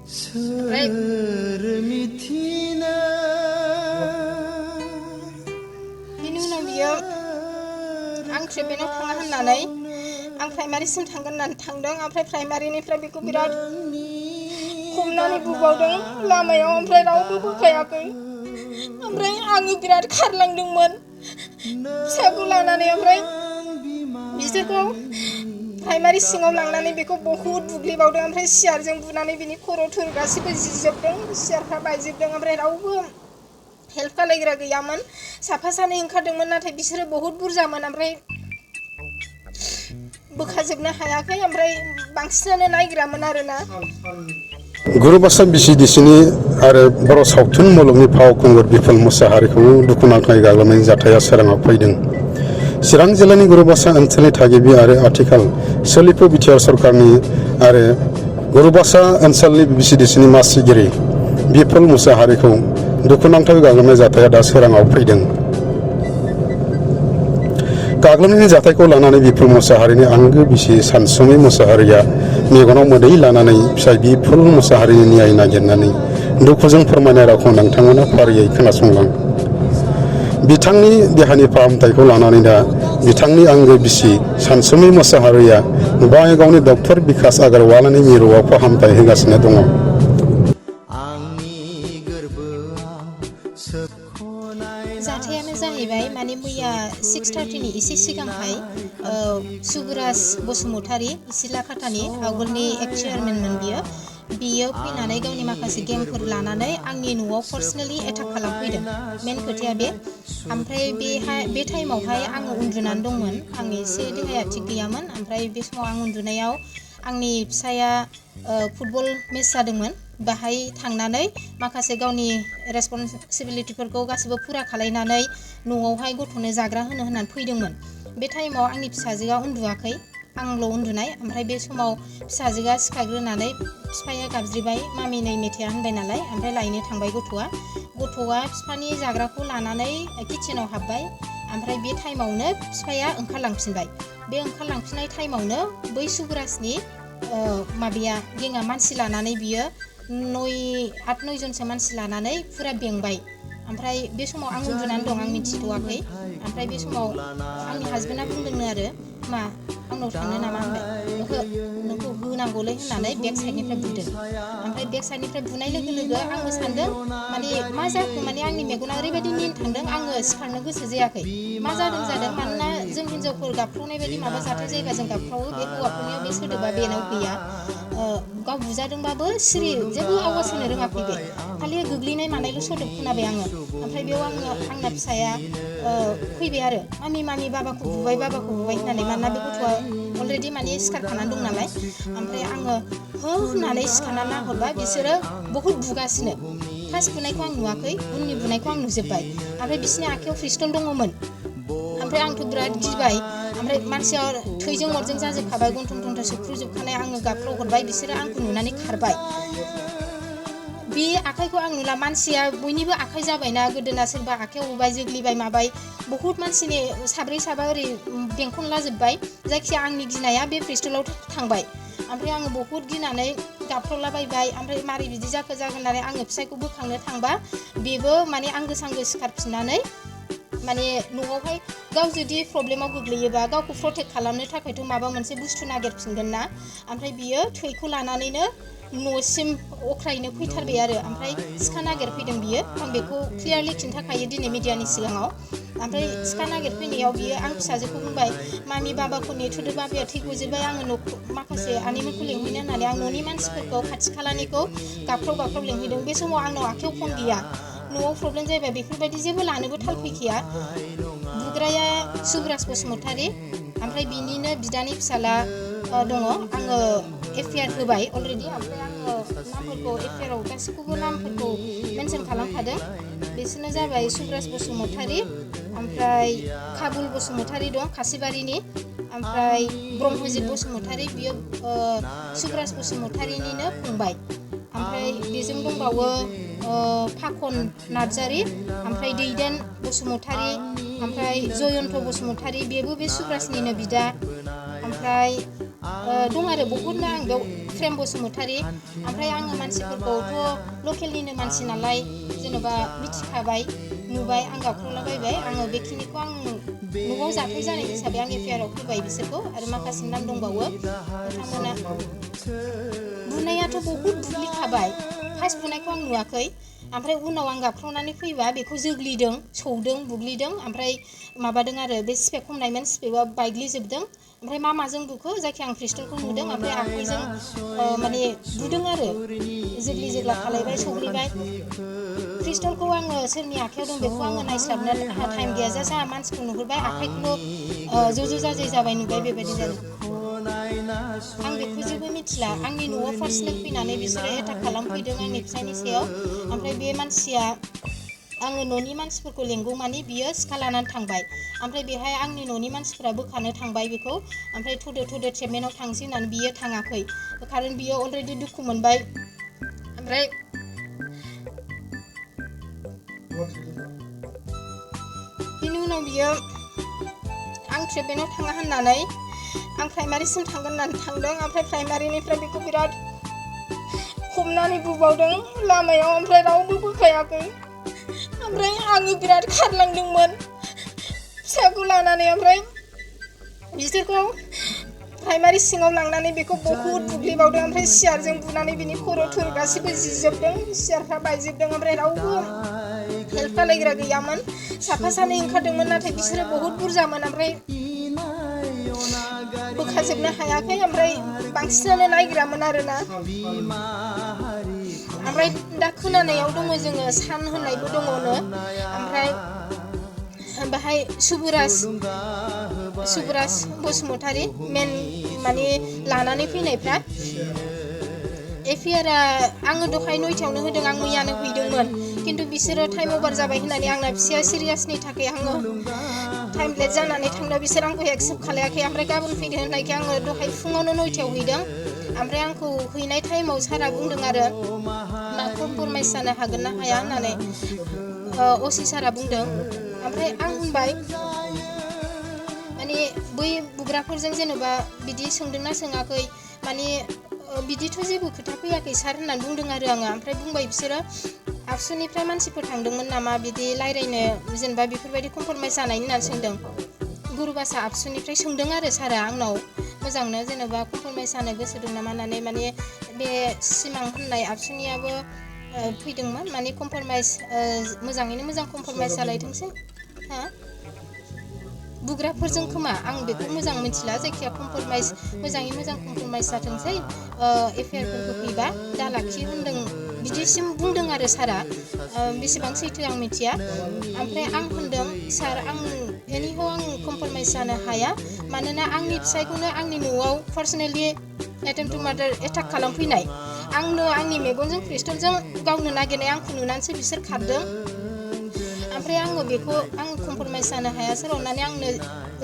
ओमफ्राय बिनि उनाव बियो आं ट्रिटमेन्टआव थाङा होननानै आं प्राइमारिसिम थांगोन होननानै थांदों ओमफ्राय प्राइमारिनिफ्राय बेखौ बिराद हमनानै बुबावदों लामायाव ओमफ्राय रावबो होखायाखै ओमफ्राय आङो बिराद खारलांदोंमोन फिसाखौ लानानै ओमफ्राय बिसोरखौ प्राइमारि सिङाव लांनानै बेखौ बहुद बुग्लिबावदों ओमफ्राय सियारजों बुनानै बिनि खर' थर गासिबो जिजोबदों सियारफ्रा बायजोबदों ओमफ्राय रावबो हेल्प खालायग्रा गैयामोन साफा सानै ओंखारदोंमोन नाथाय बिसोरो बहुद बुरजामोन ओमफ्राय बोखाजोबनो हायाखै ओमफ्राय बांसिनानो नायग्रामोन आरोना गुरुबासा भिसिडिसिनि आरो बर' सावथुन मुलुगनि फावखुंगुर बिपुल मुसाहारिखौ दुखुनांथावै गाग्लोबनायनि जाथाया सोराङाव फैदों। चिरां जिल्लानि गुरुबासा ओनसोलनि थागिबि आरो आथिखाल सोलिफु बिटिआर सरकारनि आरो गुरुबासा ओनसोलनि भिसिडिसिनि मासिगिरि बिपुल मुसाहारिखौ दुखुनांथावै गाग्लोबनाय जाथाया दा सोराङाव फैदों। गाग्लोबनायनि जाथायखौ लानानै बिपुल मुसाहारिनि आंगो बिसि सानसुमै मुसाहारिया मेगनाव मोदै लानानै फिसाय बिपुल मुसाहारिनि न्याय नागिरनानै दुखुजों फोरमायनाय रावखौ नोंथांमोना फारियै खोनासंलां। बिथांनि देहानि फाहामथायखौ लानानै दा बिथांनि आंगो बिसि सानसुमै मुसाहारिया बङाइगावनि डक्टर बिकास आगरवालानि मिरुआव फाहामथाय होगासिनो दङ। जाथायानो जाहैबाय माने मैया 6:30नि एसे सिगांहाय सुबुराज बसुमतारी सिलाकाटानि आवगोलनि एक्स चेयारमेनमोन बियो फैनानै गावनि माखासे गेमफोर लानानै आंनि न'आव पार्सनेलि एटाक खालामफैदों। मेन खोथाया बे ओमफ्राय बे टाइमावहाय आङो उन्दुनानै दंमोन आं एसे देहाया थिग गैयामोन ओमफ्राय बे समाव आं उन्दुनायाव आंनि फिसाया फुटबल मेच जादोंमोन बाहाय थांनानै माखासे गावनि रेसपन्सिबिलिटिफोरखौ गासिबो फुरा खालायनानै न'आवहाय गथ'नो जाग्रा होननानै फैदोंमोन। बे टाइमाव आंनि फिसाजोआ उन्दुवाखै आंल' उन्दुनाय ओमफ्राय बे समाव फिसाजोआ सिखारग्रोनानै बिफाया गाबज्रिबाय मामि नै मेथाइया होनबाय नालाय ओमफ्राय लायनो थांबाय गथ'आ बिफानि जाग्राखौ लानानै किचेनाव हाबबाय ओमफ्राय बे टाइमावनो बिफाया ओंखारलांफिनबाय बे ओंखारलांफिननाय टाइमावनो बै सुबुराजनि माबाया गेङा मानसि लानानै बियो 8-9 जनसो मानसि लानानै फुरा बेंबाय ओमफ्राय बे समाव आं उन्दुनानै दं आं मिथिथ'वाखै ओमफ्राय बे समाव आंनि हासबेन्डआ बुंदोंनो आरो मा आंनाव थांनो नामा होनबाय ओहो नोंखौ होनांगौलै होननानै बेक साइडनिफ्राय बुदों ओमफ्राय बेक साइडनिफ्राय बुनाय लोगो लोगो आङो सानदों माने मा जाखो माने आंनि मेगना ओरैबायदि निन थांदों आङो सिखारनो गोसो जायाखै मा जादों मानोना जों हिन्जावफोर गाबख्रावनाय बायदि माबा जाथाय जायोबा जों गाबख्रावो बे हौवाफोरनियाव बे सोदोबा बेनाव गैया गाव बुजादोंबाबो सिरि जेबो आवाज होनो रोङाखै बे खालि गोग्लैनाय मानायल' सोदोब खोनाबाय आङो ओमफ्राय बेयाव आंना फिसाया फैबाय आरो मामि बाबाखौ बुबाय होननानै मानोना बे गथ'आ अलरेडि माने सिखारखानानै दं नालाय ओमफ्राय आङो हो होननानै सिखारनानै नाहरबा बिसोरो बहुद बुगासिनो फार्स्ट बुनायखौ आं नुवाखै उननि बुनायखौ आं नुजोब्बाय ओमफ्राय बिसोरनि आखायाव पिस्तल दङमोन ओमफ्राय आंथ' बिराद गिबाय ओमफ्राय मानसिया थैजों अरजों जाजोबखाबाय गन्थं थन्थं सोख्रुजोबखानाय आङो गाबख्राव हरबाय बिसोरो आंखौ नुनानै खारबाय बे आखाइखौ आं नुला मानसिया बयनिबो आखाइ जाबायना गोदोना सोरबा आखाइयाव बुबाय जोग्लिबाय माबाय बहुद मानसिनि साब्रै साबा ओरै बेंखनलाजोब्बाय जायखिया आंनि गिनाया बे पिस्तलाव थांबाय ओमफ्राय आङो बहुद गिनानै गाबख्रावलाबायबाय ओमफ्राय मारै बिदि जाखो होननानै आङो फिसायखौ बोखांनो थांबा बेबो माने आंगो सांगो सिखारफिननानै माने न'आवहाय गाव जुदि प्रब्लेमाव गोग्लैयोबा गावखौ प्रटेक्ट खालामनो थाखायथ' माबा मोनसे बुस्थु नागिरफिनगोन ना ओमफ्राय बियो थैखौ लानानैनो न'सिम अख्रायनो फैथारबाय आरो ओमफ्राय सिखा नागिरफैदों बियो आं बेखौ क्लियारलि खिन्थाखायो दिनै मिडियानि सिगाङाव ओमफ्राय सिखा नागिरफैनायाव बियो आं फिसाजोखौ बुंबाय मामि बाबाखौ नेथ'दो बाबाया थै गजोब्बाय आङो माखासे आनैमोनखौ लेंहैनो होननानै आं न'नि मानसिफोरखौ खाथि खालानिखौ गाबख्राव लेंहैदों बे समाव आंनाव आखायाव फन गैया न'आव प्रब्लेम जायोबा बेफोरबायदि जेबो लानोबो थाल फैखाया बुग्राया सुबुराज बसुमतारी ओमफ्राय बिनिनो बिदानि फिसाला दङ आङो एफआइआर होबाय अलरेडि ओमफ्राय आङो नामफोरखौ एफआइआराव गासैखौबो नामफोरखौ मेनसन खालामखादों बिसोरनो जाबाय सुबुराज बसुमतारी ओमफ्राय काबुल बसुमतारी दं खासिबारिनि ओमफ्राय ब्रह्मजित बसुमतारी बियो सुबुराज बसुमतारीनिनो फंबाय ओमफ्राय बेजों दंबावो फाखन नार्जारी ओमफ्राय दैदेन बसुमतारी ओमफ्राय जयन्त बसुमतारी बेबो बे सुब्रासनिनो बिदा ओमफ्राय दं आरो बहुदनो आं बेयाव फ्रेम बसुमतारी ओमफ्राय आङो मानसिफोरखौथ' लकेलनिनो मानसि नालाय जेनेबा मिथिखाबाय नुबाय आं गाबख्रावलाबायबाय आङो बेखिनिखौ आं न'आव जाथाय जानाय हिसाबै आं एफआइआरआव होबाय बिसोरखौ आरो माखासे नाम दंबावो बिथांमोना बुनायाथ' बहुद बुग्लिखाबाय फार्स्ट बुनायखौ आं नुवाखै ओमफ्राय उनाव आं गाबख्रावनानै फैबा बेखौ जोग्लिदों सौदों बुग्लिदों ओमफ्राय माबादों आरो बे स्पेक हमनायमोन स्पेकआ बायग्लिजोबदों ओमफ्राय मा माजों बुखो जायखिया आं पिस्तलखौ नुदों ओमफ्राय आखाइजों माने बुदों आरो जोग्लि जोग्ला खालायबाय सौग्लिबाय पिस्तलखौ आङो सोरनि आखायाव दं बेखौ आङो नायस्लाबनो आंहा टाइम गैयाजासे आंहा मानसिखौ नुहुरबाय आखाइखौल' ज' जाजाय जाबाय नुबाय बेबायदि जादों आं बेखौ जेबो मिथिला आंनि न'आव पार्सनेल फैनानै बिसोरो एटाक खालामफैदों आंनि फिसायनि सायाव ओमफ्राय बे मानसिया आङो न'नि मानसिफोरखौ लेंगौमानि बियो सिखा लानानै थांबाय ओमफ्राय बेहाय आंनि न'नि मानसिफोरा बोखानो थांबाय बेखौ ओमफ्राय थुदो ट्रिटमेन्टआव थांसै होननानै बियो थाङाखै खारन बियो अलरेडि दुखु मोनबाय ओमफ्राय बिनि उनाव बियो आं ट्रिटमेन्टआव थाङा होननानै आं प्राइमारिसिम थांगोन होननानै थांदों ओमफ्राय प्राइमारिनिफ्राय बेखौ बिराद हमनानै बुबावदों लामायाव ओमफ्राय रावबो बोखायाखै ओमफ्राय आङो बिराद खारलांदोंमोन फिसाखौ लानानै ओमफ्राय बिसोरखौ प्राइमारि सिङाव लांनानै बेखौ बहुद बुग्लिबावदों ओमफ्राय सियारजों बुनानै बिनि खर' थुर गासिबो जिजोबदों सियारफ्रा बायजोबदों ओमफ्राय रावबो हेल्प खालायग्रा गैयामोन साफा सानै ओंखारदोंमोन नाथाय बिसोरो बहुद बुरजामोन ओमफ्राय बोखाजोबनो हायाखै ओमफ्राय बांसिनानो नायग्रामोन आरोना ओमफ्राय दा खोनानायाव दङ जोङो सान होननायबो दङनो ओमफ्राय बाहाय सुबुराज बसुमतारी मेन माने लानानै फैनायफ्रा एफआइआरआ आङो दहाय 9टायावनो होदों आं मैयानो हैदोंमोन खिन्थु बिसोरो टाइम अभार जाबाय होननानै आंना फिसाया सिरियासनि थाखाय आङो टाइम लेट जानानै थांदों बिसोर आंखौ एक्सेप्ट खालायाखै ओमफ्राय गाबोन फैदो होननायखाय आङो दहाय फुङावनो 9टायाव हैदों ओमफ्राय आंखौ हैनाय टाइमाव सारा बुंदों आरो मा कमप्रमाइस जानो हागोन ना हाया होननानै असि सारा बुंदों ओमफ्राय आं होनबाय माने बै बुग्राफोरजों जेनेबा बिदि सोंदोंना सोङाखै माने बिदिथ' जेबो खोथा फैयाखै सार होननानै बुंदों आरो आङो ओमफ्राय बुंबाय बिसोरो आबसुनिफ्राय मानसिफोर थांदोंमोन नामा बिदि रायज्लायनो जेनेबा बेफोरबायदि कमप्रमाइस जानायनि होननानै सोंदों गुरुबासा आबसुनिफ्राय सोंदों आरो सारा आंनाव मोजांनो जेनेबा कमप्रमाइस जानो गोसो दं नामा होननानै माने बे सिमां होननाय आबसुनियाबो फैदोंमोन माने कमप्रमाइस मोजाङैनो मोजां कमप्रमाइस जालायथोंसै हा बुग्राफोरजों खोमा आं बेखौ मोजां मिथिला जायखिया कमप्रमाइस मोजाङै मोजां कमप्रमाइस जाथोंसै एफआइआरफोर होफैबा दा लाखि होनदों बिदिसिम बुंदों आरो सारा बेसेबां सैथो आं मिथिया ओमफ्राय आं होनदों सार आं एनिहाव आं कमप्रमाइस जानो हाया मानोना आंनि फिसायखौनो आंनि न'आव पार्सनेलि एटेम्प टु मार्डार एटाक खालामफैनाय आंनो आंनि मेगनजों पिस्तलजों गावनो नागिरनाय आंखौ नुनानैसो बिसोर खारदों ओमफ्राय आङो बेखौ आं कमप्रमाइस जानो हाया सार अननानै आंनो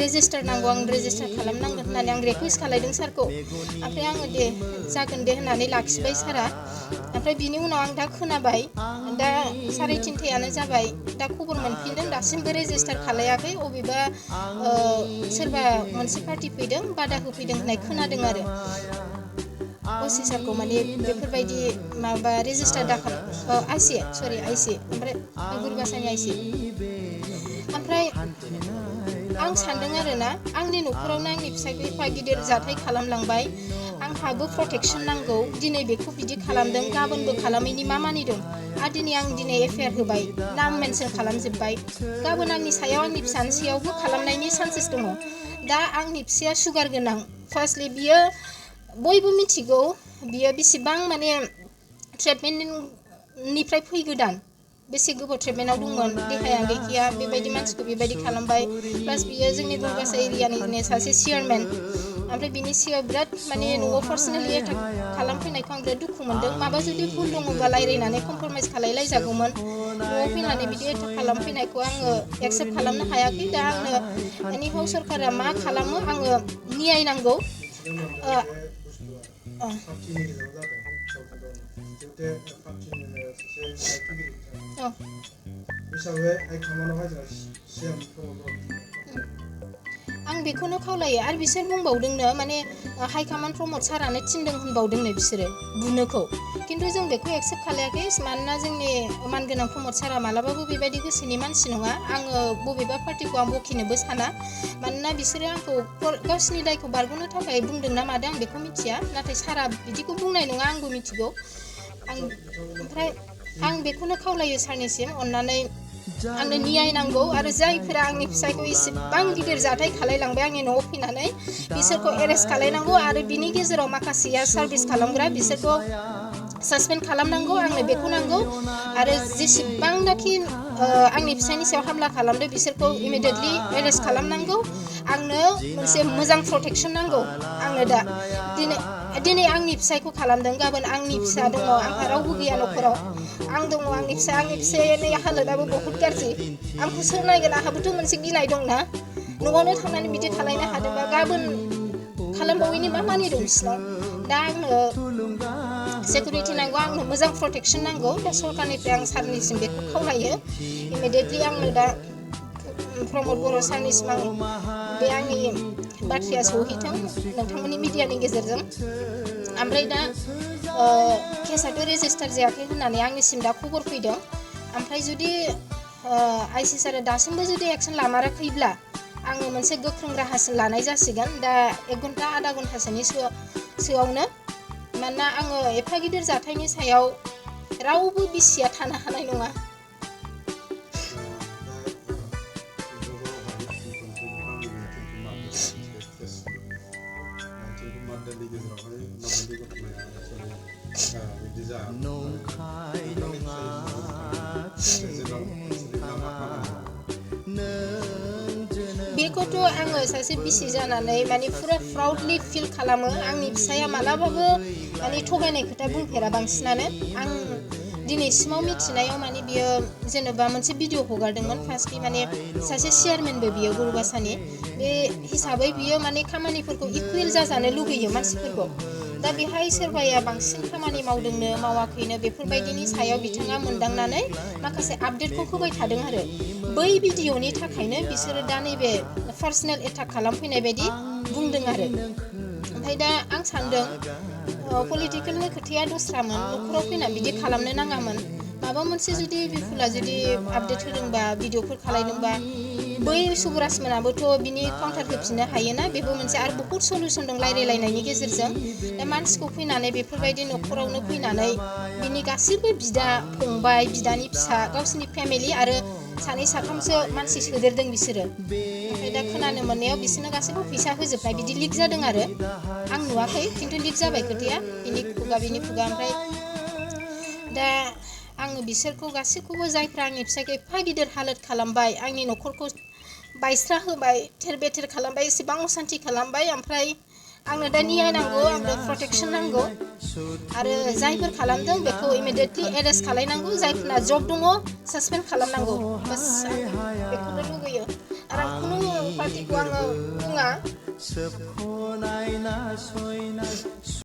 रेजिस्टार नांगौ आं रेजिस्टार खालामनांगोन होननानै आं रिकुवेस्ट खालायदों सारखौ ओमफ्राय आङो दे जागोन दे होननानै लाखिबाय सारा ओमफ्राय बिनि उनाव आं दा खोनाबाय दा 3:30 जाबाय दा खबर मोनफिनदों दासिमबो रेजिस्टार खालायाखै अबेबा सोरबा मोनसे पार्टि फैदों बादा होफैदों होननाय खोनादों आरो असि सारखौ माने बेफोरबायदि माबा रेजिस्टार दाखाल आइसि ओमफ्राय गुरुबासानि आइसि ओमफ्राय आं सानदों आरोना आंनि न'खरावनो आंनि फिसायखौ एफा गिदिर जाथाय खालामलांबाय आंहाबो प्रटेक्सन नांगौ दिनै बेखौ बिदि खालामदों गाबोनबो खालामैनि मा मानिदों आरो दिनै आं एफआइआर होबाय नाम मेनसन खालामजोब्बाय गाबोन आंनि सायाव आंनि फिसानि सायावबो खालामनायनि चान्सेस दङ दा आंनि फिसाया सुगार गोनां फार्स्टलि बियो बयबो मिथिगौ बियो बेसेबां माने ट्रिटमेन्टनिफ्राय फैगोदान बेसे गोबाव ट्रिटमेन्टआव दंमोन देहाया गैखाया बेबायदि मानसिखौ बेबायदि खालामबाय प्लास बियो जोंनि गुरुबासा एरियानिनो सासे चेयारमेन ओमफ्राय बिनि सिगाङाव बिराद माने न'आव पार्सनेलि एटाक खालामफैनायखौ आं बिराद दुखु मोनदों माबा जुदि भुल दङबा रायज्लायनानै कमप्रमाइस खालायलायजागौमोन न'आव फैनानै बिदि एटाक खालामफैनायखौ आङो एक्सेप्ट खालामनो हायाखै दा आंनो एनिहाव सरकारा मा खालामो आङो न्याय नांगौ आं बेखौनो खावलायो आरो बिसोर बुंबावदोंनो माने हाइ कमान्ड प्रमद सारानो थिनदों होनबावदोंनो बिसोरो बुनोखौ खिन्थु जों बेखौ एक्सेप्ट खालायाखै मानोना जोंनि मानगोनां प्रमद सारा मालाबाबो बेबायदि गोसोनि मानसि नङा आङो बबेबा पार्टिखौ आं बखिनोबो साना मानोना बिसोरो आंखौ गावसिनि दायखौ बारग'नो थाखाय बुंदों ना मादों आं बेखौ मिथिया नाथाय सारा बिदिखौ बुंनाय नङा आंबो मिथिगौ ओमफ्राय आं बेखौनो खावलायो सारनिसिम अननानै आंनो न्याय नांगौ आरो जायफोरा आंनि फिसायखौ इसेबां गिदिर जाथाय खालायलांबाय आंनि न'आव फैनानै बिसोरखौ एरेस्ट खालायनांगौ आरो बिनि गेजेराव माखासेया सार्भिस खालामग्रा बिसोरखौ सासपेन्ड खालामनांगौ आंनो बेखौ नांगौ आरो जेसेबांनाखि आंनि फिसायनि सायाव हामला खालामदों बिसोरखौ इमिडियेटलि एरेस्ट खालामनांगौ आंनो मोनसे मोजां प्रटेक्सन नांगौ आंनो दा दिनै आंनि फिसायखौ खालामदों गाबोन आंनि फिसा दङ आंहा रावबो गैया न'खराव आं दङ आंनि फिसायनि हालोदाबो बहुद गाज्रि आंखौ सोर नायगोन आंहाबोथ' मोनसे गिनाय दंना न'आवनो थांनानै बिदि खालायनो हादोंबा गाबोन खालामबावैनि मा मानि दं बिसिनाव दा आंनो सिकिउरिटि नांगौ आंनो मोजां प्रटेक्सन नांगौ दा सरकारनिफ्राय आं सारनिसिम बेखौ खावलायो इमिडियेटलि आंनो दा प्रमद बर' सारनिसिम आं बे आंनि बाथ्राया सौहैथों नोंथांमोननि मिडियानि गेजेरजों ओमफ्राय दा केसाथ' रेजिस्टार जायाखै होननानै आंनिसिम दा खबर फैदों ओमफ्राय जुदि आइसि सारा दासिमबो जुदि एक्सन लामाराखैब्ला आङो मोनसे गोख्रों राहासिन लानाय जासिगोन दा 1 घन्टा आधा घन्टासोनि सोआवनो मानोना आङो एफा गिदिर जाथायनि सायाव रावबो बिसिया थानो हानाय नङा बेखौथ' आङो सासे बिसि जानानै माने फुरा प्राउडलि फिल खालामो आंनि फिसाया मालाबाबो माने थगायनाय खोथा बुंफेरा बांसिनानो आं दिनैसिमाव मिथिनायाव माने बियो जेनेबा मोनसे भिडिअ हगारदोंमोन फार्स्टलि माने सासे चेयारमेनबो बियो गुरुबासानि बे हिसाबै बियो माने खामानिफोरखौ इकुवेल जाजानो लुगैयो मानसिफोरखौ दा बेहाय सोरबाया बांसिन खामानि मावदोंनो मावाखैनो बेफोरबायदिनि सायाव बिथाङा मोनदांनानै माखासे आपडेटखौ होबाय थादों आरो बै भिडिअनि थाखायनो बिसोरो दा नैबे पार्सनेल एटाक खालामफैनाय बायदि बुंदों आरो ओमफ्राय दा आं सानदों पलिटिकेलनि खोथाया दस्रामोन न'खराव फैना बिदि खालामनो नाङामोन माबा मोनसे जुदि बिफुला जुदि आपडेट होदोंबा भिडिअफोर खालायदोंबा बै सुबुराजमोनाबोथ' बिनि काउन्टार होफिननो हायोना बेबो मोनसे आरो बहुद सलिउसन दं रायलायलायनायनि गेजेरजों दा मानसिखौ फैनानै बेफोरबायदि न'खरावनो फैनानै बिनि गासिबो बिदा फंबाय बिदानि फिसा गावसिनि फेमिलि आरो सानै साथामसो मानसि सोदेरदों बिसोरो ओमफ्राय दा खोनानो मोननायाव बिसोरनो गासैबो फैसा होजोबनाय बिदि लिक जादों आरो आं नुवाखै खिन्थु लिक जाबाय खोथाया बिनि खुगा ओमफ्राय दा आङो बिसोरखौ गासैखौबो जायफ्रा आंनि फिसायखौ एफा गिदिर हालोद खालामबाय आंनि न'खरखौ बायस्रा होबाय थेर बेथेर खालामबाय एसेबां असान्थि खालामबाय ओमफ्राय आंनो दा न्याय नांगौ आंनो प्रटेक्सन नांगौ आरो जायफोर खालामदों बेखौ इमिडियेटलि एरेस्ट खालायनांगौ जायफोरना जब दङ सासपेन्ड खालामनांगौ बास आं बेखौनो लुगैयो आरो आं खुनु पार्टिखौ आङो बुङा